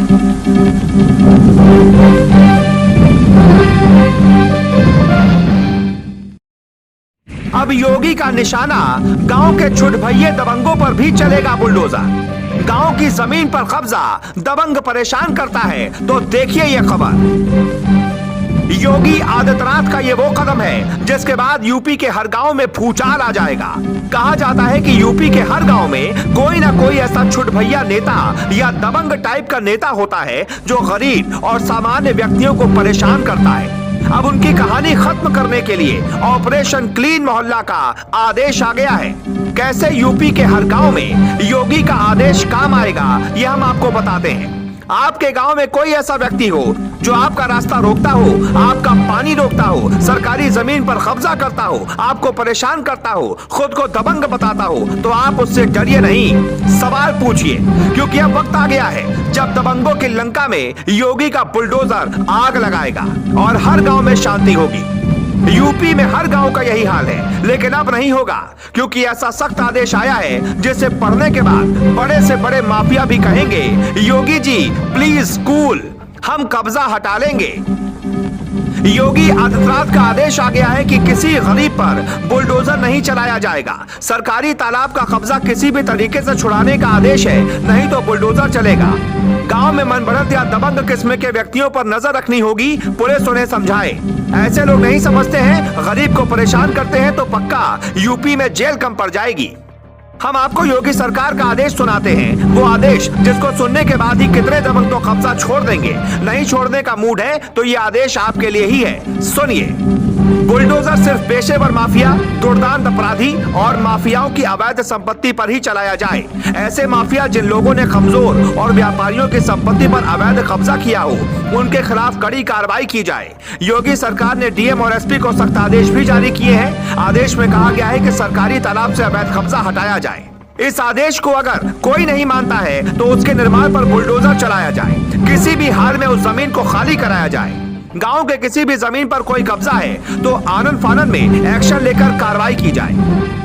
अब योगी का निशाना गांव के छुटभइये दबंगों पर भी चलेगा बुलडोजर। गांव की जमीन पर कब्जा दबंग परेशान करता है तो देखिए ये खबर। योगी आदित्यनाथ का ये वो कदम है जिसके बाद यूपी के हर गांव में भूचाल आ जाएगा। कहा जाता है कि यूपी के हर गांव में कोई ना कोई ऐसा छुटभइया नेता या दबंग टाइप का नेता होता है जो गरीब और सामान्य व्यक्तियों को परेशान करता है। अब उनकी कहानी खत्म करने के लिए ऑपरेशन क्लीन मोहल्ला का आदेश आ गया है। कैसे यूपी के हर गांव में योगी का आदेश काम आएगा ये हम आपको बताते हैं। आपके गांव में कोई ऐसा व्यक्ति हो जो आपका रास्ता रोकता हो, आपका पानी रोकता हो, सरकारी जमीन पर कब्जा करता हो, आपको परेशान करता हो, खुद को दबंग बताता हो, तो आप उससे डरिए नहीं, सवाल पूछिए, क्योंकि अब वक्त आ गया है जब दबंगों की लंका में योगी का बुलडोजर आग लगाएगा और हर गांव में शांति होगी। यूपी में हर गांव का यही हाल है, लेकिन अब नहीं होगा, क्योंकि ऐसा सख्त आदेश आया है जिसे पढ़ने के बाद बड़े से बड़े माफिया भी कहेंगे, योगी जी प्लीज कूल, हम कब्जा हटा लेंगे। योगी आदित्यनाथ का आदेश आ गया है कि किसी गरीब पर बुलडोजर नहीं चलाया जाएगा। सरकारी तालाब का कब्जा किसी भी तरीके से छुड़ाने का आदेश है, नहीं तो बुलडोजर चलेगा। गांव में मनगढ़ंत या दबंग किस्म के व्यक्तियों पर नजर रखनी होगी, पुलिस उन्हें समझाए। ऐसे लोग नहीं समझते हैं, गरीब को परेशान करते हैं तो पक्का यूपी में जेल कम पड़ जाएगी। हम आपको योगी सरकार का आदेश सुनाते हैं, वो आदेश जिसको सुनने के बाद ही कितने दबंग तो कब्जा छोड़ देंगे। नहीं छोड़ने का मूड है तो ये आदेश आपके लिए ही है, सुनिए। बुलडोजर सिर्फ पेशेवर माफिया, दुर्दांत अपराधी और माफियाओं की अवैध संपत्ति पर ही चलाया जाए। ऐसे माफिया जिन लोगों ने कमजोर और व्यापारियों की संपत्ति पर अवैध कब्जा किया हो, उनके खिलाफ कड़ी कार्रवाई की जाए। योगी सरकार ने डीएम और एसपी को सख्त आदेश भी जारी किए हैं। आदेश में कहा गया है कि सरकारी तालाब से अवैध कब्जा हटाया जाए। इस आदेश को अगर कोई नहीं मानता है तो उसके निर्माण पर बुलडोजर चलाया जाए, किसी भी हाल में उस जमीन को खाली कराया जाए। गांव के किसी भी जमीन पर कोई कब्जा है तो आनन फानन में एक्शन लेकर कार्रवाई की जाए।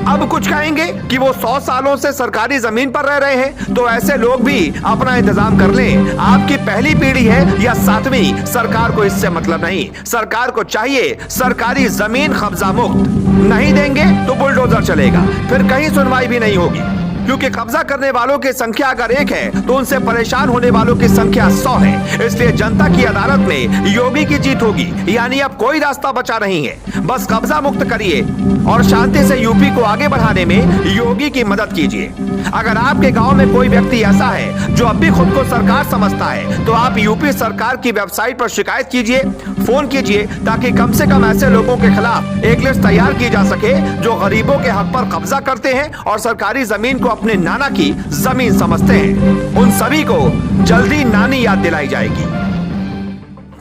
अब कुछ कहेंगे कि वो 100 सालों से सरकारी जमीन पर रह रहे हैं, तो ऐसे लोग भी अपना इंतजाम कर लें। आपकी पहली पीढ़ी है या 7वीं, सरकार को इससे मतलब नहीं। सरकार को चाहिए सरकारी जमीन कब्जा मुक्त। नहीं देंगे तो बुलडोजर चलेगा, फिर कहीं सुनवाई भी नहीं होगी, क्योंकि कब्जा करने वालों की संख्या अगर 1 है तो उनसे परेशान होने वालों की संख्या 100 है। इसलिए जनता की अदालत में योगी की जीत होगी, यानी अब कोई रास्ता बचा नहीं है। बस कब्जा मुक्त करिए और शांति से यूपी को आगे बढ़ाने में योगी की मदद कीजिए। अगर आपके गांव में कोई व्यक्ति ऐसा है जो अब भी खुद को सरकार समझता है, तो आप यूपी सरकार की वेबसाइट पर शिकायत कीजिए, फोन कीजिए, ताकि कम से कम ऐसे लोगों के खिलाफ एक लिस्ट तैयार की जा सके जो गरीबों के हक पर कब्जा करते हैं और सरकारी जमीन को अपने नाना की जमीन समझते हैं। उन सभी को जल्दी नानी याद दिलाई जाएगी।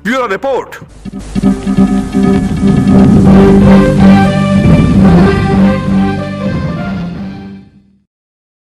Bureau report.